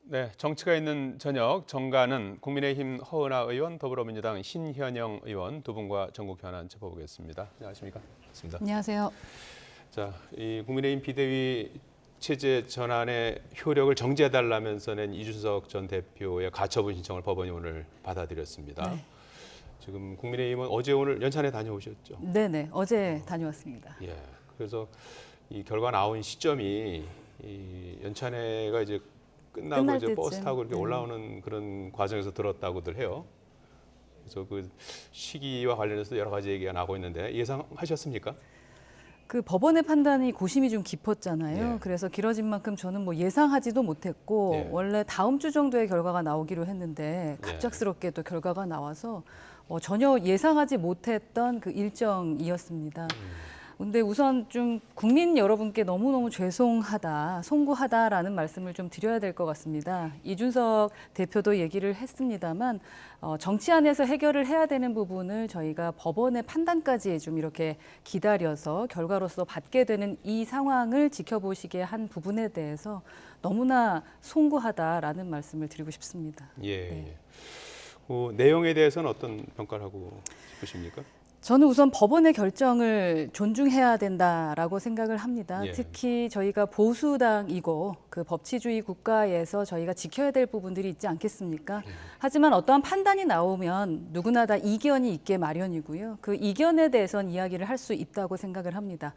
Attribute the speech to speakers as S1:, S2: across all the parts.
S1: 네, 정치가 있는 저녁 정가는 국민의힘 허은하 의원, 더불어민주당 신현영 의원 두 분과 전국 현안 짚어보겠습니다. 안녕하십니까? 반갑습니다.
S2: 안녕하세요.
S1: 자, 이 국민의힘 비대위 체제 전환의 효력을 정지해달라면서 낸 이준석 전 대표의 가처분 신청을 법원이 오늘 받아들였습니다.
S2: 네.
S1: 지금 국민의힘은 어제 오늘 연찬에 다녀오셨죠?
S2: 네네, 어제 다녀왔습니다.
S1: 예. 그래서 이 결과 나온 시점이 이 연찬회가 이제 끝나고
S2: 끝날
S1: 이제 버스
S2: 때쯤.
S1: 타고 이렇게
S2: 네.
S1: 올라오는 그런 과정에서 들었다고들 해요. 그래서 그 시기와 관련해서 여러 가지 얘기가 나오고 있는데 예상하셨습니까?
S2: 그 법원의 판단이 고심이 좀 깊었잖아요.
S1: 예.
S2: 그래서 길어진 만큼 저는 뭐 예상하지도 못했고
S1: 예.
S2: 원래 다음 주 정도에 결과가 나오기로 했는데
S1: 예.
S2: 갑작스럽게 또 결과가 나와서 전혀 예상하지 못했던 그 일정이었습니다. 근데 우선 좀 국민 여러분께 너무너무 죄송하다, 송구하다라는 말씀을 좀 드려야 될 것 같습니다. 이준석 대표도 얘기를 했습니다만 정치 안에서 해결을 해야 되는 부분을 저희가 법원의 판단까지 좀 이렇게 기다려서 결과로서 받게 되는 이 상황을 지켜보시게 한 부분에 대해서 너무나 송구하다라는 말씀을 드리고 싶습니다.
S1: 예.
S2: 네.
S1: 그 내용에 대해서는 어떤 평가를 하고 싶으십니까?
S2: 저는 우선 법원의 결정을 존중해야 된다라고 생각을 합니다.
S1: 예.
S2: 특히 저희가 보수당이고 그 법치주의 국가에서 저희가 지켜야 될 부분들이 있지 않겠습니까? 하지만 어떠한 판단이 나오면 누구나 다 이견이 있게 마련이고요. 그 이견에 대해서는 이야기를 할 수 있다고 생각을 합니다.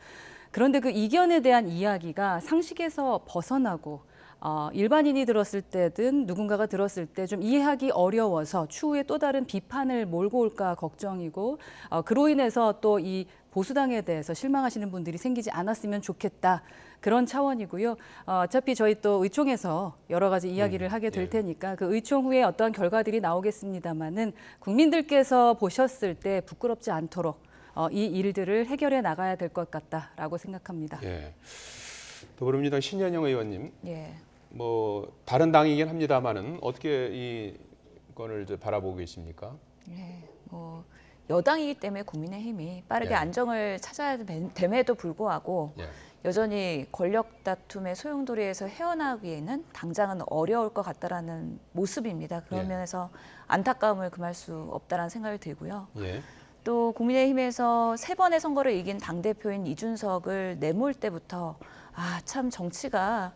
S2: 그런데 그 이견에 대한 이야기가 상식에서 벗어나고 일반인이 들었을 때든 누군가가 들었을 때 좀 이해하기 어려워서 추후에 또 다른 비판을 몰고 올까 걱정이고 그로 인해서 또 이 보수당에 대해서 실망하시는 분들이 생기지 않았으면 좋겠다. 그런 차원이고요. 어차피 저희 또 의총에서 여러 가지 이야기를 하게 될
S1: 예.
S2: 테니까 그 의총 후에 어떠한 결과들이 나오겠습니다마는 국민들께서 보셨을 때 부끄럽지 않도록 이 일들을 해결해 나가야 될 것 같다라고 생각합니다.
S1: 예. 더불어민주당 신현영 의원님,
S3: 예.
S1: 뭐 다른 당이긴 합니다만은 어떻게 이 건을 이제 바라보고 계십니까?
S3: 예. 뭐 여당이기 때문에 국민의힘이 빠르게
S1: 예.
S3: 안정을 찾아야 됨에도 불구하고
S1: 예.
S3: 여전히 권력 다툼의 소용돌이에서 헤어나오기에는 당장은 어려울 것 같다라는 모습입니다. 그런
S1: 예.
S3: 면에서 안타까움을 금할 수 없다라는 생각이 들고요.
S1: 예.
S3: 또 국민의힘에서 3번의 선거를 이긴 당대표인 이준석을 내몰 때부터 참 정치가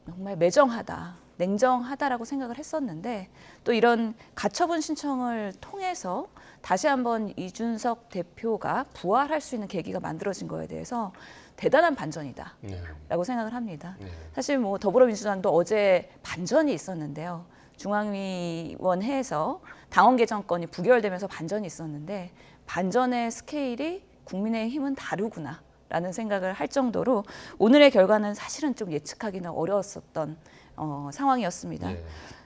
S3: 정말 매정하다, 냉정하다라고 생각을 했었는데 또 이런 가처분 신청을 통해서 다시 한번 이준석 대표가 부활할 수 있는 계기가 만들어진 거에 대해서 대단한 반전이다라고
S1: 네.
S3: 생각을 합니다.
S1: 네.
S3: 사실 뭐 더불어민주당도 어제 반전이 있었는데요. 중앙위원회에서 당원 개정권이 부결되면서 반전이 있었는데 반전의 스케일이 국민의힘은 다르구나. 라는 생각을 할 정도로 오늘의 결과는 사실은 좀 예측하기는 어려웠었던 상황이었습니다.
S1: 예.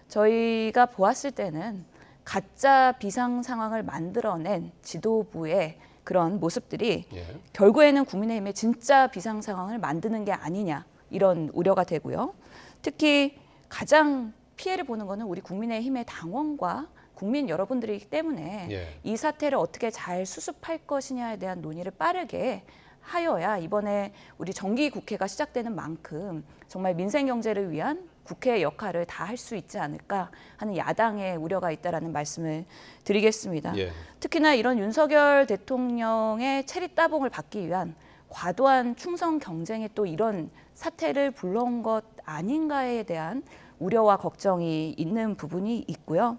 S3: 저희가 보았을 때는 가짜 비상 상황을 만들어낸 지도부의 그런 모습들이
S1: 예.
S3: 결국에는 국민의힘의 진짜 비상 상황을 만드는 게 아니냐 이런 우려가 되고요. 특히 가장 피해를 보는 거는 우리 국민의힘의 당원과 국민 여러분들이기 때문에
S1: 예.
S3: 이 사태를 어떻게 잘 수습할 것이냐에 대한 논의를 빠르게 하여야 이번에 우리 정기 국회가 시작되는 만큼 정말 민생 경제를 위한 국회의 역할을 다 할 수 있지 않을까 하는 야당의 우려가 있다라는 말씀을 드리겠습니다.
S1: 예.
S3: 특히나 이런 윤석열 대통령의 체리 따봉을 받기 위한 과도한 충성 경쟁에 또 이런 사태를 불러온 것 아닌가에 대한 우려와 걱정이 있는 부분이 있고요.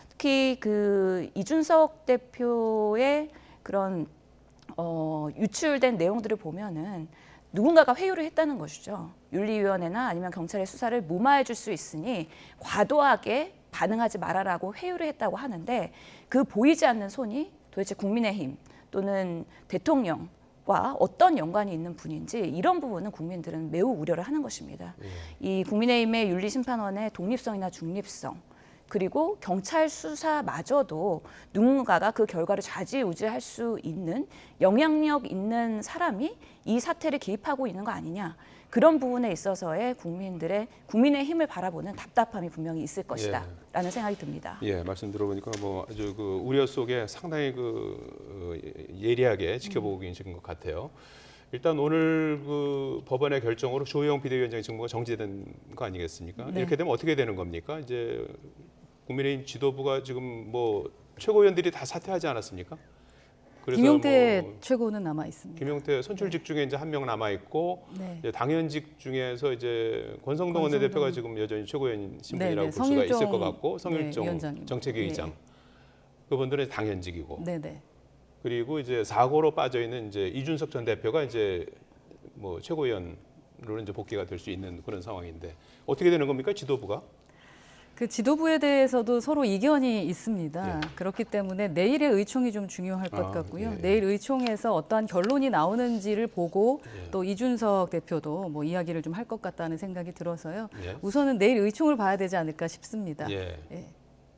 S3: 특히 그 이준석 대표의 그런 유출된 내용들을 보면은 누군가가 회유를 했다는 것이죠. 윤리위원회나 아니면 경찰의 수사를 무마해 줄 수 있으니 과도하게 반응하지 말아라고 회유를 했다고 하는데 그 보이지 않는 손이 도대체 국민의힘 또는 대통령과 어떤 연관이 있는 분인지 이런 부분은 국민들은 매우 우려를 하는 것입니다. 이 국민의힘의 윤리심판원의 독립성이나 중립성 그리고 경찰 수사마저도 누군가가 그 결과를 좌지우지할 수 있는 영향력 있는 사람이 이 사태를 개입하고 있는 거 아니냐. 그런 부분에 있어서의 국민의 힘을 바라보는 답답함이 분명히 있을 것이다라는 생각이 듭니다.
S1: 예, 말씀 들어보니까 뭐 아주 그 우려 속에 상당히 예리하게 지켜보고 계신 것 같아요. 일단 오늘 그 법원의 결정으로 조영 비대위원장의 직무가 정지된 거 아니겠습니까?
S2: 네.
S1: 이렇게 되면 어떻게 되는 겁니까? 이제 국민의힘 지도부가 지금 뭐 최고위원들이 다 사퇴하지 않았습니까? 그래서
S2: 김용태
S1: 뭐
S2: 최고는 남아 있습니다.
S1: 김용태 선출직 중에 이제 한 명 남아 있고
S2: 네.
S1: 이제 당연직 중에서 이제 권성동 원내대표가 지금 여전히 최고위원 신분이라고
S2: 네, 네.
S1: 볼 수가 있을
S2: 성일종,
S1: 것 같고 성일종
S2: 위원장님.
S1: 정책위의장 그분들은 당연직이고
S2: 네네.
S1: 그리고 이제 사고로 빠져 있는 이제 이준석 전 대표가 이제 뭐 최고위원으로 이제 복귀가 될 수 있는 그런 상황인데 어떻게 되는 겁니까 지도부가?
S2: 그 지도부에 대해서도 서로 이견이 있습니다.
S1: 예.
S2: 그렇기 때문에 내일의 의총이 좀 중요할 것
S1: 아,
S2: 같고요.
S1: 예.
S2: 내일 의총에서 어떠한 결론이 나오는지를 보고
S1: 예.
S2: 또 이준석 대표도 뭐 이야기를 좀 할 것 같다는 생각이 들어서요.
S1: 예.
S2: 우선은 내일 의총을 봐야 되지 않을까 싶습니다.
S1: 예.
S2: 예.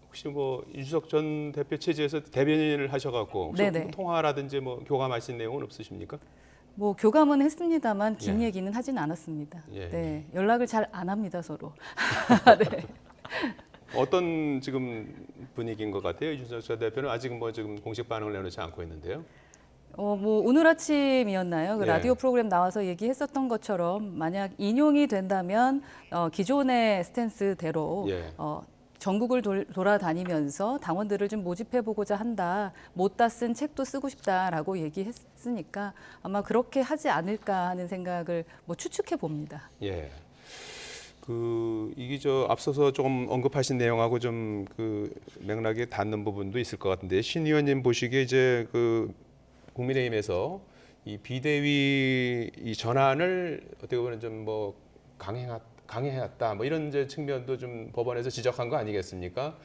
S1: 혹시 뭐 이준석 전 대표 체제에서 대변인을 하셔갖고 혹시
S2: 네네.
S1: 뭐 통화라든지 뭐 교감하신 내용은 없으십니까?
S2: 뭐 교감은 했습니다만 긴
S1: 예.
S2: 얘기는 하진 않았습니다.
S1: 예.
S2: 네, 연락을 잘 안 합니다 서로. 네.
S1: 어떤 지금 분위기인 것 같아요? 이준석 전 대표는 아직 뭐 지금 공식 반응을 내놓지 않고 있는데요.
S2: 뭐 오늘 아침이었나요? 그
S1: 예.
S2: 라디오 프로그램 나와서 얘기했었던 것처럼 만약 인용이 된다면 기존의 스탠스대로
S1: 예.
S2: 전국을 돌아다니면서 당원들을 좀 모집해보고자 한다. 못다 쓴 책도 쓰고 싶다라고 얘기했으니까 아마 그렇게 하지 않을까 하는 생각을 뭐 추측해 봅니다.
S1: 예. 이게 저 앞서서 조금 언급하신 내용하고 좀 그 맥락에 닿는 부분도 있을 것 같은데 신 의원님 보시기에 이제 그 국민의힘에서 이 비대위 이 전환을 어떻게 보면 좀 뭐 강행했다 뭐 이런 이제 측면도 좀 법원에서 지적한 거 아니겠습니까?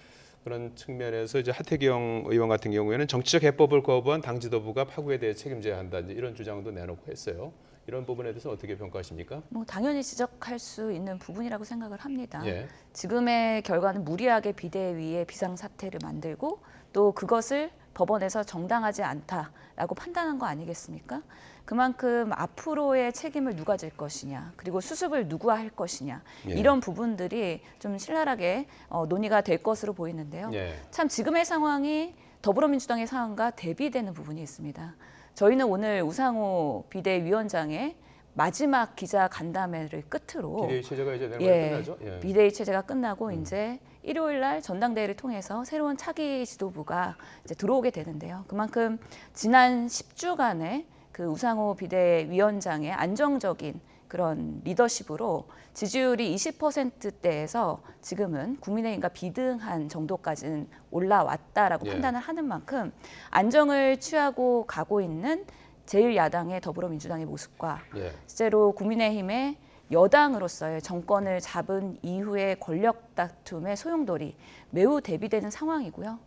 S1: 그런 측면에서 이제 하태경 의원 같은 경우에는 정치적 해법을 거부한 당 지도부가 파국에 대해 책임져야 한다 이제 이런 주장도 내놓고 했어요. 이런 부분에 대해서 어떻게 평가하십니까?
S3: 뭐 당연히 지적할 수 있는 부분이라고 생각을 합니다.
S1: 예.
S3: 지금의 결과는 무리하게 비대위의 비상사태를 만들고 또 그것을 법원에서 정당하지 않다라고 판단한 거 아니겠습니까? 그만큼 앞으로의 책임을 누가 질 것이냐, 그리고 수습을 누가 할 것이냐,
S1: 예.
S3: 이런 부분들이 좀 신랄하게 논의가 될 것으로 보이는데요.
S1: 예.
S3: 참 지금의 상황이 더불어민주당의 상황과 대비되는 부분이 있습니다. 저희는 오늘 우상호 비대위원장의 마지막 기자 간담회를 끝으로
S1: 비대위 체제가 이제 내일 끝나죠? 예.
S3: 비대위 체제가 끝나고 이제 일요일 날 전당대회를 통해서 새로운 차기 지도부가 이제 들어오게 되는데요. 그만큼 지난 10주간의 그 우상호 비대위원장의 안정적인 그런 리더십으로 지지율이 20%대에서 지금은 국민의힘과 비등한 정도까지는 올라왔다라고
S1: 예.
S3: 판단을 하는 만큼 안정을 취하고 가고 있는 제1야당의 더불어민주당의 모습과
S1: 예.
S3: 실제로 국민의힘의 여당으로서의 정권을 잡은 이후의 권력 다툼의 소용돌이 매우 대비되는 상황이고요.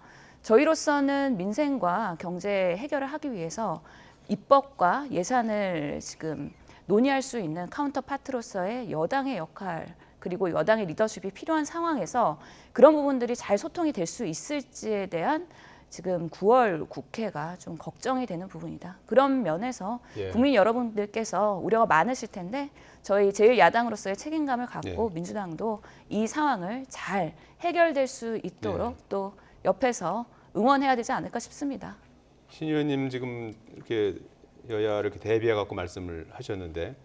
S3: 저희로서는 민생과 경제 해결을 하기 위해서 입법과 예산을 지금 논의할 수 있는 카운터파트로서의 여당의 역할 그리고 여당의 리더십이 필요한 상황에서 그런 부분들이 잘 소통이 될 수 있을지에 대한 지금 9월 국회가 좀 걱정이 되는 부분이다. 그런 면에서
S1: 예.
S3: 국민 여러분들께서 우려가 많으실 텐데 저희 제1야당으로서의 책임감을 갖고
S1: 예.
S3: 민주당도 이 상황을 잘 해결될 수 있도록
S1: 예.
S3: 또 옆에서 응원해야 되지 않을까 싶습니다.
S1: 신 의원님 지금 이렇게 여야를 이렇게 대비해 갖고 말씀을 하셨는데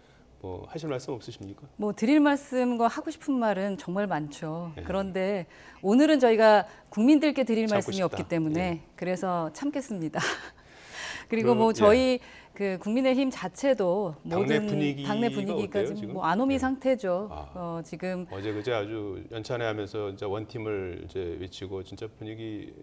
S1: 뭐 하실 말씀 없으십니까?
S2: 뭐 드릴 말씀과 하고 싶은 말은 정말 많죠.
S1: 예.
S2: 그런데 오늘은 저희가 국민들께 드릴
S1: 참고
S2: 말씀이
S1: 싶다.
S2: 없기 때문에
S1: 예.
S2: 그래서 참겠습니다. 그리고 뭐
S1: 예.
S2: 저희 그 국민의힘 자체도
S1: 당내
S2: 모든
S1: 분위기가
S2: 당내
S1: 어때요,
S2: 분위기가
S1: 지금?
S2: 지금 뭐 안오미
S1: 예.
S2: 상태죠.
S1: 아.
S2: 지금
S1: 어제 그제 아주 연찬회 하면서 이제 원팀을 이제 외치고 진짜 분위기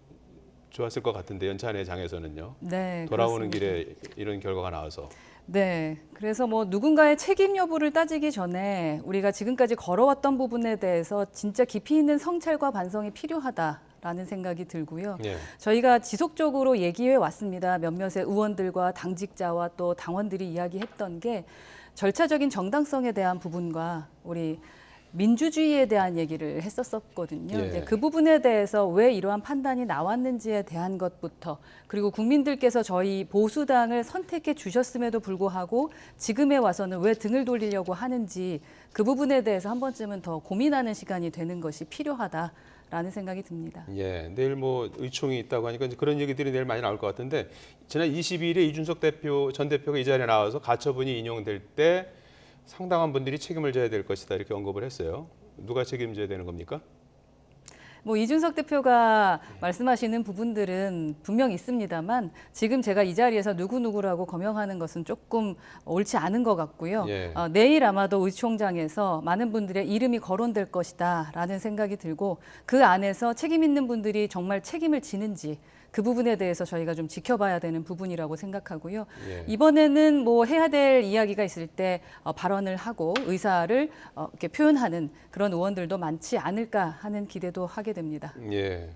S1: 좋았을 것 같은데 연찬회 장에서는요.
S2: 네,
S1: 돌아오는
S2: 그렇습니다.
S1: 길에 이런 결과가 나와서
S2: 네, 그래서 뭐 누군가의 책임 여부를 따지기 전에 우리가 지금까지 걸어왔던 부분에 대해서 진짜 깊이 있는 성찰과 반성이 필요하다라는 생각이 들고요.
S1: 예.
S2: 저희가 지속적으로 얘기해 왔습니다. 몇몇의 의원들과 당직자와 또 당원들이 이야기했던 게 절차적인 정당성에 대한 부분과 우리 민주주의에 대한 얘기를 했었거든요.
S1: 예.
S2: 이제 그 부분에 대해서 왜 이러한 판단이 나왔는지에 대한 것부터 그리고 국민들께서 저희 보수당을 선택해 주셨음에도 불구하고 지금에 와서는 왜 등을 돌리려고 하는지 그 부분에 대해서 한 번쯤은 더 고민하는 시간이 되는 것이 필요하다라는 생각이 듭니다.
S1: 예, 내일 뭐 의총이 있다고 하니까 이제 그런 얘기들이 내일 많이 나올 것 같은데 지난 22일에 이준석 전 대표가 이 자리에 나와서 가처분이 인용될 때 상당한 분들이 책임을 져야 될 것이다 이렇게 언급을 했어요. 누가 책임져야 되는 겁니까?
S2: 뭐 이준석 대표가 말씀하시는 부분들은 분명 있습니다만 지금 제가 이 자리에서 누구누구라고 거명하는 것은 조금 옳지 않은 것 같고요.
S1: 예.
S2: 내일 아마도 의총장에서 많은 분들의 이름이 거론될 것이다라는 생각이 들고 그 안에서 책임 있는 분들이 정말 책임을 지는지 그 부분에 대해서 저희가 좀 지켜봐야 되는 부분이라고 생각하고요.
S1: 예.
S2: 이번에는 뭐 해야 될 이야기가 있을 때 발언을 하고 의사를 이렇게 표현하는 그런 의원들도 많지 않을까 하는 기대도 하게 됩니다.
S1: 예.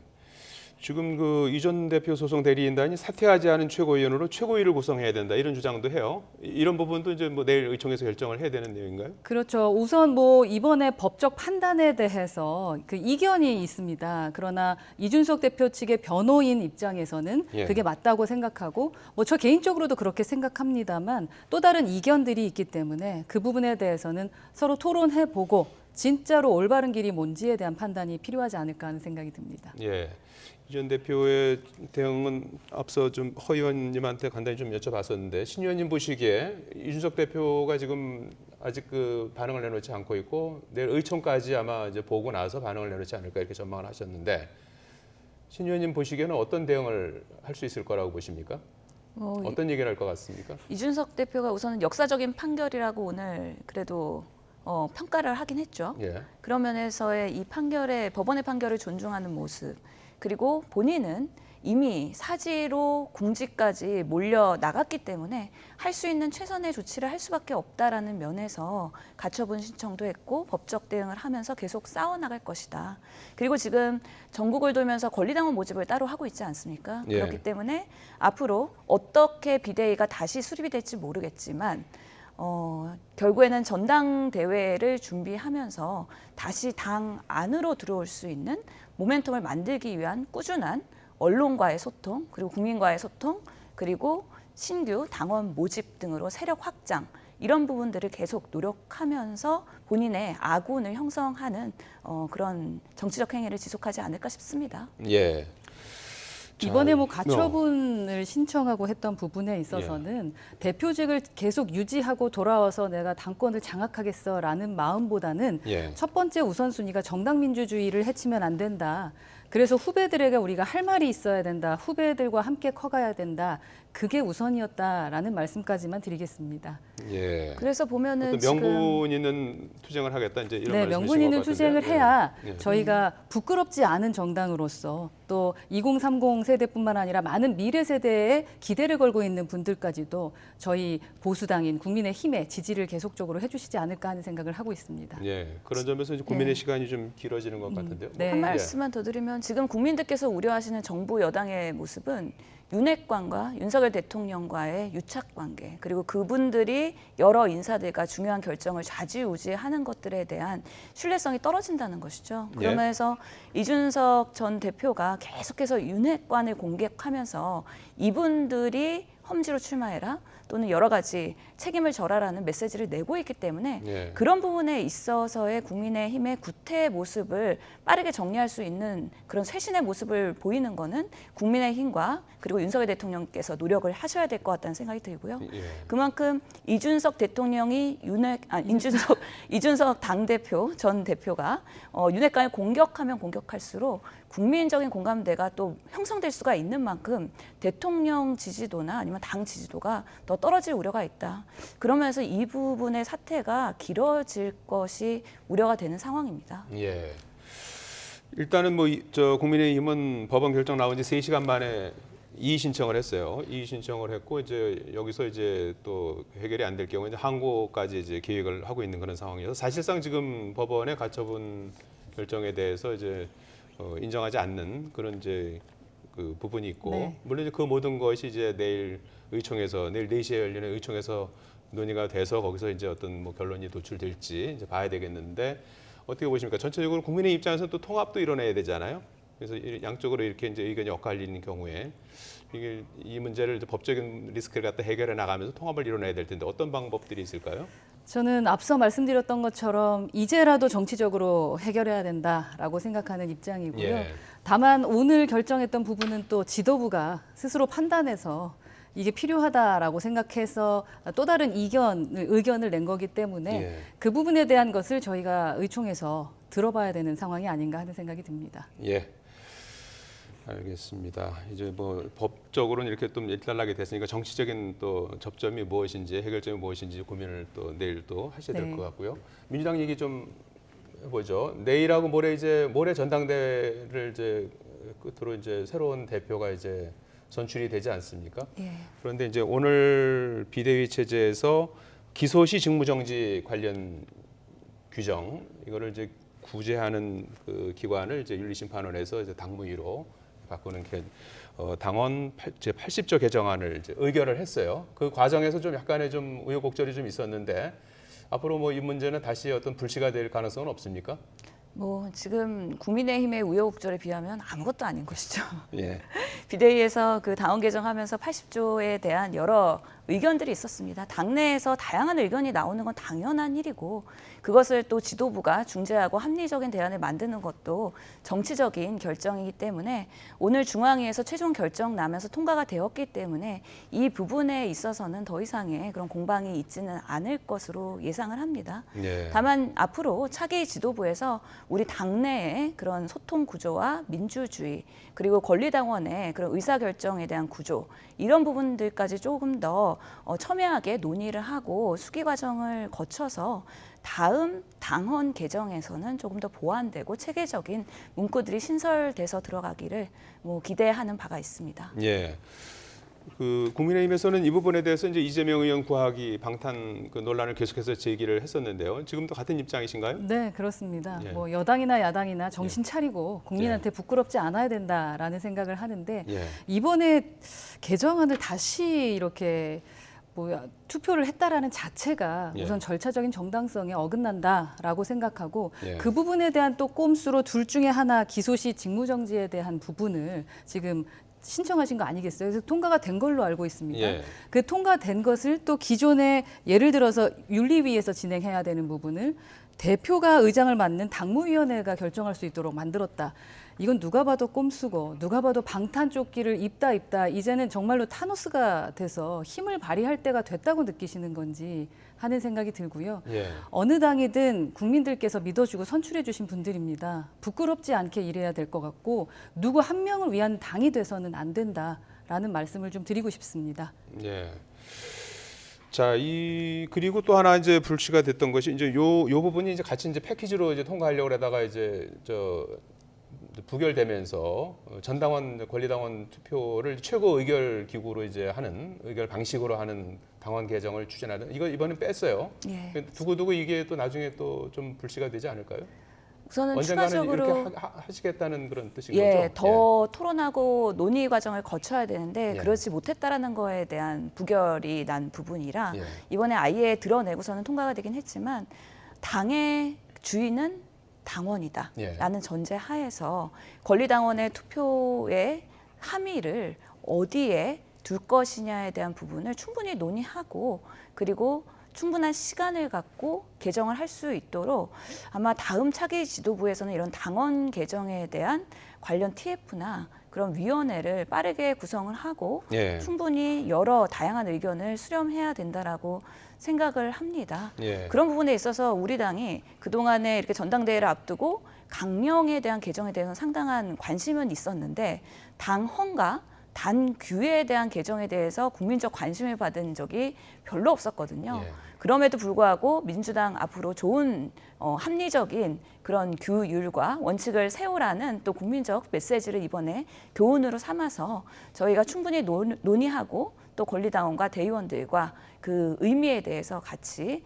S1: 지금 그 이 전 대표 소송 대리인단이 사퇴하지 않은 최고위원으로 최고위를 구성해야 된다 이런 주장도 해요. 이런 부분도 이제 뭐 내일 의총에서 결정을 해야 되는 내용인가요?
S2: 그렇죠. 우선 뭐 이번에 법적 판단에 대해서 그 이견이 있습니다. 그러나 이준석 대표 측의 변호인 입장에서는
S1: 예.
S2: 그게 맞다고 생각하고 뭐 저 개인적으로도 그렇게 생각합니다만 또 다른 이견들이 있기 때문에 그 부분에 대해서는 서로 토론해 보고 진짜로 올바른 길이 뭔지에 대한 판단이 필요하지 않을까 하는 생각이 듭니다.
S1: 예. 이 전 대표의 대응은 앞서 좀 허 의원님한테 간단히 좀 여쭤봤었는데 신 의원님 보시기에 이준석 대표가 지금 아직 그 반응을 내놓지 않고 있고 내일 의총까지 아마 이제 보고 나서 반응을 내놓지 않을까 이렇게 전망을 하셨는데 신 의원님 보시기에는 어떤 대응을 할 수 있을 거라고 보십니까? 어떤 얘기를 할 것 같습니까?
S3: 이준석 대표가 우선은 역사적인 판결이라고 오늘 그래도 평가를 하긴 했죠.
S1: 예.
S3: 그런 면에서의 이 법원의 판결을 존중하는 모습, 그리고 본인은 이미 사지로 궁지까지 몰려 나갔기 때문에 할 수 있는 최선의 조치를 할 수밖에 없다라는 면에서 가처분 신청도 했고 법적 대응을 하면서 계속 싸워나갈 것이다. 그리고 지금 전국을 돌면서 권리당원 모집을 따로 하고 있지 않습니까?
S1: 예.
S3: 그렇기 때문에 앞으로 어떻게 비대위가 다시 수립이 될지 모르겠지만 결국에는 전당대회를 준비하면서 다시 당 안으로 들어올 수 있는 모멘텀을 만들기 위한 꾸준한 언론과의 소통, 그리고 국민과의 소통, 그리고 신규 당원 모집 등으로 세력 확장 이런 부분들을 계속 노력하면서 본인의 아군을 형성하는 그런 정치적 행위를 지속하지 않을까 싶습니다.
S1: 예.
S2: 이번에 뭐 가처분을 신청하고 했던 부분에 있어서는
S1: 예.
S2: 대표직을 계속 유지하고 돌아와서 내가 당권을 장악하겠어라는 마음보다는
S1: 예.
S2: 첫 번째 우선순위가 정당민주주의를 해치면 안 된다. 그래서 후배들에게 우리가 할 말이 있어야 된다. 후배들과 함께 커가야 된다. 그게 우선이었다라는 말씀까지만 드리겠습니다.
S1: 예.
S3: 그래서 보면은
S1: 어떤 명분 있는 투쟁을 하겠다 이제 이런
S2: 네,
S1: 말씀이신
S2: 명분 있는
S1: 것 같은데요.
S2: 투쟁을
S1: 예.
S2: 해야
S1: 예.
S2: 저희가 부끄럽지 않은 정당으로서 또 2030 세대뿐만 아니라 많은 미래 세대에 기대를 걸고 있는 분들까지도 저희 보수당인 국민의힘의 지지를 계속적으로 해주시지 않을까 하는 생각을 하고 있습니다.
S1: 예. 그런 점에서 이제 고민의 시간이 좀 길어지는 것 같은데요.
S2: 네.
S3: 한
S1: 예.
S3: 말씀만 더 드리면 지금 국민들께서 우려하시는 정부 여당의 모습은 윤핵관과 윤석열 대통령과의 유착관계, 그리고 그분들이 여러 인사들과 중요한 결정을 좌지우지하는 것들에 대한 신뢰성이 떨어진다는 것이죠.
S1: 예.
S3: 그러면서 이준석 전 대표가 계속해서 윤핵관을 공격하면서 이분들이 험지로 출마해라 또는 여러 가지 책임을 져라라는 메시지를 내고 있기 때문에
S1: 예.
S3: 그런 부분에 있어서의 국민의힘의 구태의 모습을 빠르게 정리할 수 있는 그런 쇄신의 모습을 보이는 거는 국민의힘과 그리고 윤석열 대통령께서 노력을 하셔야 될 것 같다는 생각이 들고요.
S1: 예.
S3: 그만큼 이준석 대통령이 이준석 당대표 전 대표가 윤핵관을 공격하면 공격할수록 국민적인 공감대가 또 형성될 수가 있는 만큼 대통령 지지도나 아니면 당 지지도가 더 떨어질 우려가 있다. 그러면서 이 부분의 사태가 길어질 것이 우려가 되는 상황입니다.
S1: 예. 일단은 뭐 저 국민의힘은 법원 결정 나온 지 3시간 만에 이의 신청을 했어요. 이의 신청을 했고 이제 여기서 이제 또 해결이 안 될 경우에 이제 항고까지 이제 계획을 하고 있는 그런 상황이어서 사실상 지금 법원의 가처분 결정에 대해서 이제 인정하지 않는 그런 이제 그 부분이 있고
S2: 네.
S1: 물론 이제 그 모든 것이 이제 내일 4시에 열리는 의총에서 논의가 돼서 거기서 이제 어떤 뭐 결론이 도출될지 이제 봐야 되겠는데 어떻게 보십니까? 전체적으로 국민의 입장에서 또 통합도 이뤄내야 되잖아요. 그래서 양쪽으로 이렇게 이제 의견이 엇갈리는 경우에 이게 이 문제를 이제 법적인 리스크를 갖다 해결해 나가면서 통합을 이뤄내야 될 텐데 어떤 방법들이 있을까요?
S2: 저는 앞서 말씀드렸던 것처럼 이제라도 정치적으로 해결해야 된다라고 생각하는 입장이고요.
S1: 예.
S2: 다만 오늘 결정했던 부분은 또 지도부가 스스로 판단해서 이게 필요하다라고 생각해서 또 다른 의견을 낸 거기 때문에
S1: 예.
S2: 그 부분에 대한 것을 저희가 의총에서 들어봐야 되는 상황이 아닌가 하는 생각이 듭니다.
S1: 예. 알겠습니다. 이제 뭐 법적으로는 이렇게 좀 일단락이 됐으니까 정치적인 또 접점이 무엇인지 해결점이 무엇인지 고민을 또 내일 또 하셔야 될
S2: 네.
S1: 것 같고요. 민주당 얘기 좀 해보죠. 내일하고 모레 전당대회를 이제 끝으로 이제 새로운 대표가 이제 선출이 되지 않습니까?
S3: 예.
S1: 그런데 이제 오늘 비대위 체제에서 기소시 직무정지 관련 규정 이거를 이제 구제하는 그 기관을 이제 윤리심판원에서 이제 당무위로 바꾸는 당원 제 80조 개정안을 이제 의결을 했어요. 그 과정에서 좀 약간의 좀 우여곡절이 좀 있었는데 앞으로 뭐 이 문제는 다시 어떤 불씨가 될 가능성은 없습니까?
S3: 뭐 지금 국민의힘의 우여곡절에 비하면 아무것도 아닌 것이죠.
S1: 예.
S3: 비대위에서 그 당원 개정하면서 80조에 대한 여러 의견들이 있었습니다. 당내에서 다양한 의견이 나오는 건 당연한 일이고 그것을 또 지도부가 중재하고 합리적인 대안을 만드는 것도 정치적인 결정이기 때문에 오늘 중앙위에서 최종 결정 나면서 통과가 되었기 때문에 이 부분에 있어서는 더 이상의 그런 공방이 있지는 않을 것으로 예상을 합니다.
S1: 예.
S3: 다만 앞으로 차기 지도부에서 우리 당내의 그런 소통 구조와 민주주의 그리고 권리당원의 그런 의사결정에 대한 구조 이런 부분들까지 조금 더 첨예하게 논의를 하고 수기 과정을 거쳐서 다음 당헌 개정에서는 조금 더 보완되고 체계적인 문구들이 신설돼서 들어가기를 뭐 기대하는 바가 있습니다.
S1: 예. 그 국민의힘에서는 이 부분에 대해서 이제 이재명 의원 구하기 방탄 그 논란을 계속해서 제기를 했었는데요. 지금도 같은 입장이신가요?
S2: 네, 그렇습니다.
S1: 예.
S2: 뭐 여당이나 야당이나 정신 차리고 국민한테 부끄럽지 않아야 된다라는 생각을 하는데
S1: 예.
S2: 이번에 개정안을 다시 이렇게 투표를 했다라는 자체가
S1: 예.
S2: 우선 절차적인 정당성에 어긋난다라고 생각하고
S1: 예.
S2: 그 부분에 대한 또 꼼수로 둘 중에 하나 기소시 직무정지에 대한 부분을 지금 신청하신 거 아니겠어요? 그래서 통과가 된 걸로 알고 있습니다.
S1: 예.
S2: 그 통과된 것을 또 기존에 예를 들어서 윤리위에서 진행해야 되는 부분을 대표가 의장을 맡는 당무위원회가 결정할 수 있도록 만들었다. 이건 누가 봐도 꼼수고 누가 봐도 방탄조끼를 입다 이제는 정말로 타노스가 돼서 힘을 발휘할 때가 됐다고 느끼시는 건지 하는 생각이 들고요.
S1: 예.
S2: 어느 당이든 국민들께서 믿어주고 선출해 주신 분들입니다. 부끄럽지 않게 일해야 될 것 같고 누구 한 명을 위한 당이 돼서는 안 된다라는 말씀을 좀 드리고 싶습니다.
S1: 예. 자, 그리고 또 하나 이제 불씨가 됐던 것이 이제 요 부분이 이제 같이 이제 패키지로 이제 통과하려고 하다가 이제 부결되면서 전당원 권리당원 투표를 최고 의결 기구로 이제 하는 의결 방식으로 하는 당원 개정을 추진하던 이거 이번에 뺐어요.
S3: 예.
S1: 두고두고 이게 또 나중에 또 좀 불씨가 되지 않을까요?
S3: 우선은
S1: 언젠가는
S3: 추가적으로
S1: 이렇게 하시겠다는 그런 뜻인
S3: 예,
S1: 거죠?
S3: 더 토론하고 논의 과정을 거쳐야 되는데
S1: 예.
S3: 그렇지 못했다라는 거에 대한 부결이 난 부분이라
S1: 예.
S3: 이번에 아예 드러내고서는 통과가 되긴 했지만 당의 주인은 당원이다라는
S1: 예.
S3: 전제 하에서 권리당원의 투표의 함의를 어디에 둘 것이냐에 대한 부분을 충분히 논의하고 그리고 충분한 시간을 갖고 개정을 할 수 있도록 아마 다음 차기 지도부에서는 이런 당원 개정에 대한 관련 TF나 그런 위원회를 빠르게 구성을 하고
S1: 예.
S3: 충분히 여러 다양한 의견을 수렴해야 된다라고 생각을 합니다.
S1: 예.
S3: 그런 부분에 있어서 우리 당이 그동안에 이렇게 전당대회를 앞두고 강령에 대한 개정에 대해서는 상당한 관심은 있었는데 당헌과 단규에 대한 개정에 대해서 국민적 관심을 받은 적이 별로 없었거든요.
S1: 예.
S3: 그럼에도 불구하고 민주당 앞으로 좋은 합리적인 그런 규율과 원칙을 세우라는 또 국민적 메시지를 이번에 교훈으로 삼아서 저희가 충분히 논의하고 또 권리당원과 대의원들과 그 의미에 대해서 같이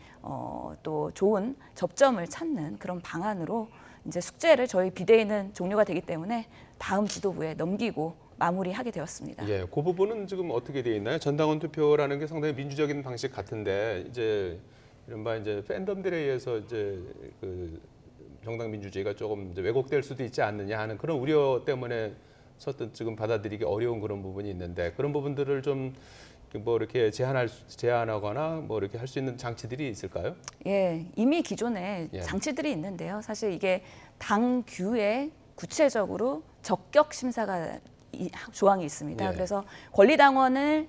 S3: 또 좋은 접점을 찾는 그런 방안으로 이제 숙제를 저희 비대위는 종료가 되기 때문에 다음 지도부에 넘기고 마무리하게 되었습니다.
S1: 예, 그 부분은 지금 어떻게 되어 있나요? 전당원 투표라는 게 상당히 민주적인 방식 같은데 이제 이른바 이제 팬덤들에 의해서 이제 그 정당 민주주의가 조금 이제 왜곡될 수도 있지 않느냐 하는 그런 우려 때문에 선뜻 지금 받아들이기 어려운 그런 부분이 있는데 그런 부분들을 좀 뭐 이렇게 제한하거나 뭐 이렇게 할 수 있는 장치들이 있을까요?
S3: 예, 이미 기존에
S1: 예.
S3: 장치들이 있는데요. 사실 이게 당규에 구체적으로 적격 심사가 조항이 있습니다.
S1: 예.
S3: 그래서 권리당원을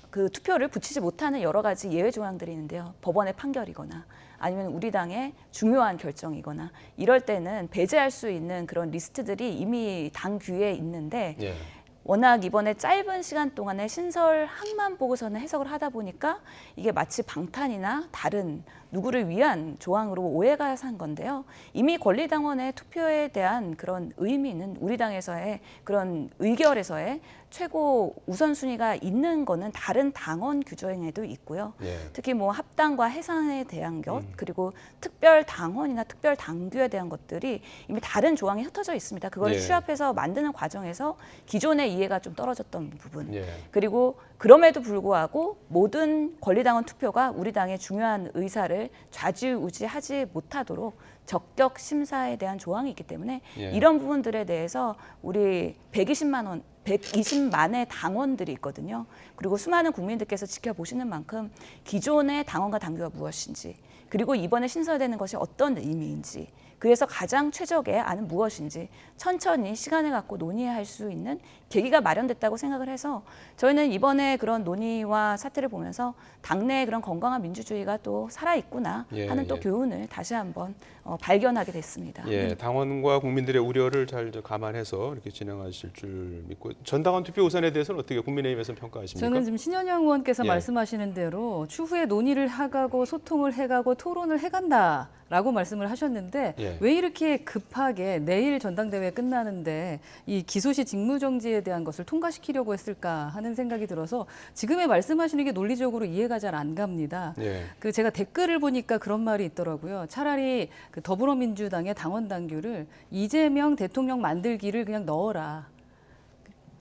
S3: 그 투표를 붙이지 못하는 여러 가지 예외 조항들이 있는데요. 법원의 판결이거나 아니면 우리 당의 중요한 결정이거나 이럴 때는 배제할 수 있는 그런 리스트들이 이미 당규에 있는데
S1: 예.
S3: 워낙 이번에 짧은 시간 동안에 신설 항만 보고서는 해석을 하다 보니까 이게 마치 방탄이나 다른 누구를 위한 조항으로 오해가 산 건데요. 이미 권리당원의 투표에 대한 그런 의미는 우리 당에서의 그런 의결에서의 최고 우선순위가 있는 거는 다른 당원 규정에도 있고요.
S1: 예.
S3: 특히 뭐 합당과 해산에 대한 것 그리고 특별 당원이나 특별 당규에 대한 것들이 이미 다른 조항에 흩어져 있습니다. 그걸
S1: 예.
S3: 취합해서 만드는 과정에서 기존의 이해가 좀 떨어졌던 부분.
S1: 예.
S3: 그리고 그럼에도 불구하고 모든 권리당원 투표가 우리 당의 중요한 의사를 좌지우지하지 못하도록 적격 심사에 대한 조항이 있기 때문에
S1: 예.
S3: 이런 부분들에 대해서 우리 120만의 당원들이 있거든요. 그리고 수많은 국민들께서 지켜보시는 만큼 기존의 당원과 당규가 무엇인지 그리고 이번에 신설되는 것이 어떤 의미인지 그래서 가장 최적의 안은 무엇인지 천천히 시간을 갖고 논의할 수 있는 계기가 마련됐다고 생각을 해서 저희는 이번에 그런 논의와 사태를 보면서 당내의 그런 건강한 민주주의가 또 살아있구나 하는 또 교훈을 다시 한번 발견하게 됐습니다.
S1: 예, 당원과 국민들의 우려를 잘 감안해서 이렇게 진행하실 줄 믿고 전당원 투표 우선에 대해서는 어떻게 국민의힘에서 평가하십니까?
S2: 저는 지금 신현영 의원께서
S1: 예.
S2: 말씀하시는 대로 추후에 논의를 해가고 소통을 해가고 토론을 해간다라고 말씀을 하셨는데
S1: 예.
S2: 왜 이렇게 급하게 내일 전당대회 끝나는데 이 기소시 직무정지에 대한 것을 통과시키려고 했을까 하는 생각이 들어서 지금의 말씀하시는 게 논리적으로 이해가 잘 안 갑니다.
S1: 예.
S2: 그 제가 댓글을 보니까 그런 말이 있더라고요. 차라리 그 더불어민주당의 당원 당규를 이재명 대통령 만들기를 그냥 넣어라.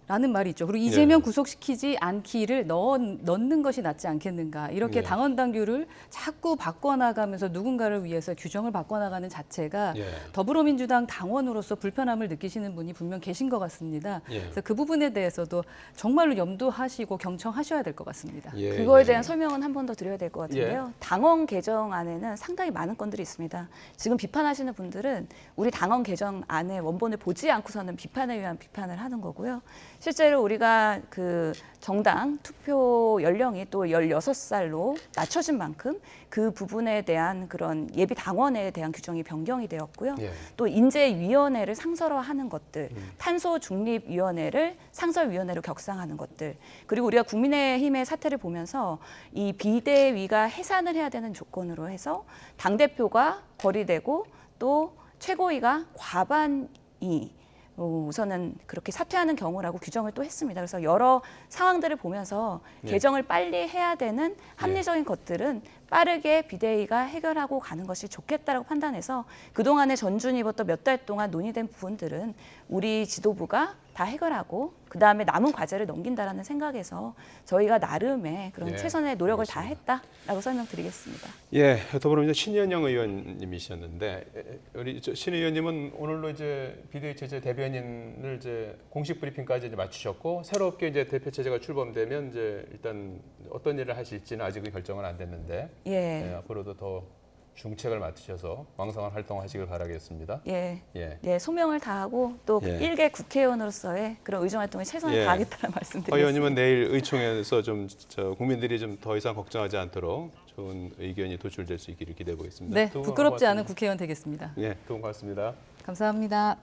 S2: 라는 말이 있죠. 그리고 이재명 구속시키지 않기를 넣는 것이 낫지 않겠는가. 이렇게
S1: 예.
S2: 당원 당규를 자꾸 바꿔나가면서 누군가를 위해서 규정을 바꿔나가는 자체가
S1: 예.
S2: 더불어민주당 당원으로서 불편함을 느끼시는 분이 분명 계신 것 같습니다.
S1: 예.
S2: 그래서 그 부분에 대해서도 정말로 염두하시고 경청하셔야 될 것 같습니다.
S1: 예.
S3: 그거에
S1: 예.
S3: 대한 설명은 한 번 더 드려야 될 것 같은데요. 당원 개정안에는 상당히 많은 건들이 있습니다. 지금 비판하시는 분들은 우리 당원 개정안의 원본을 보지 않고서는 비판에 의한 비판을 하는 거고요. 실제로 우리가 그 정당 투표 연령이 또 16살로 낮춰진 만큼 그 부분에 대한 그런 예비 당원에 대한 규정이 변경이 되었고요.
S1: 예.
S3: 또 인재위원회를 상설화하는 것들, 탄소중립위원회를 상설위원회로 격상하는 것들, 그리고 우리가 국민의힘의 사태를 보면서 이 비대위가 해산을 해야 되는 조건으로 해서 당대표가 거리되고 또 최고위가 과반이 우선은 그렇게 사퇴하는 경우라고 규정을 또 했습니다. 그래서 여러 상황들을 보면서 개정을 빨리 해야 되는 합리적인 것들은 빠르게 비대위가 해결하고 가는 것이 좋겠다라고 판단해서 그동안에 전준위부터 몇 달 동안 논의된 부분들은 우리 지도부가 다 해결하고 그다음에 남은 과제를 넘긴다라는 생각에서 저희가 나름의 그런
S1: 예,
S3: 최선의 노력을 다
S1: 알겠습니다.
S3: 했다라고 설명드리겠습니다.
S1: 예, 더불어민주당 신현영 의원님이셨는데 우리 신 의원님은 오늘로 이제 비대위 체제 대변인을 이제 공식 브리핑까지 이제 마치셨고 새롭게 이제 대표 체제가 출범되면 이제 일단 어떤 일을 하실지는 아직은 결정은 안 됐는데
S3: 예,
S1: 앞으로도 더 중책을 맡으셔서 왕성한 활동하시길 바라겠습니다.
S3: 예,
S1: 예.
S3: 예, 소명을 다하고 또
S1: 예.
S3: 일개 국회의원으로서의 그런 의정 활동에 최선을
S1: 예.
S3: 다하겠다는
S1: 허
S3: 말씀드리겠습니다.
S1: 의원님은 내일 의총에서 좀 국민들이 좀 더 이상 걱정하지 않도록 좋은 의견이 도출될 수 있기를 기대해 보겠습니다.
S2: 네,
S1: 두 분
S2: 부끄럽지 않은
S1: 고맙습니다.
S2: 국회의원 되겠습니다.
S1: 예, 두 분 고맙습니다.
S2: 감사합니다.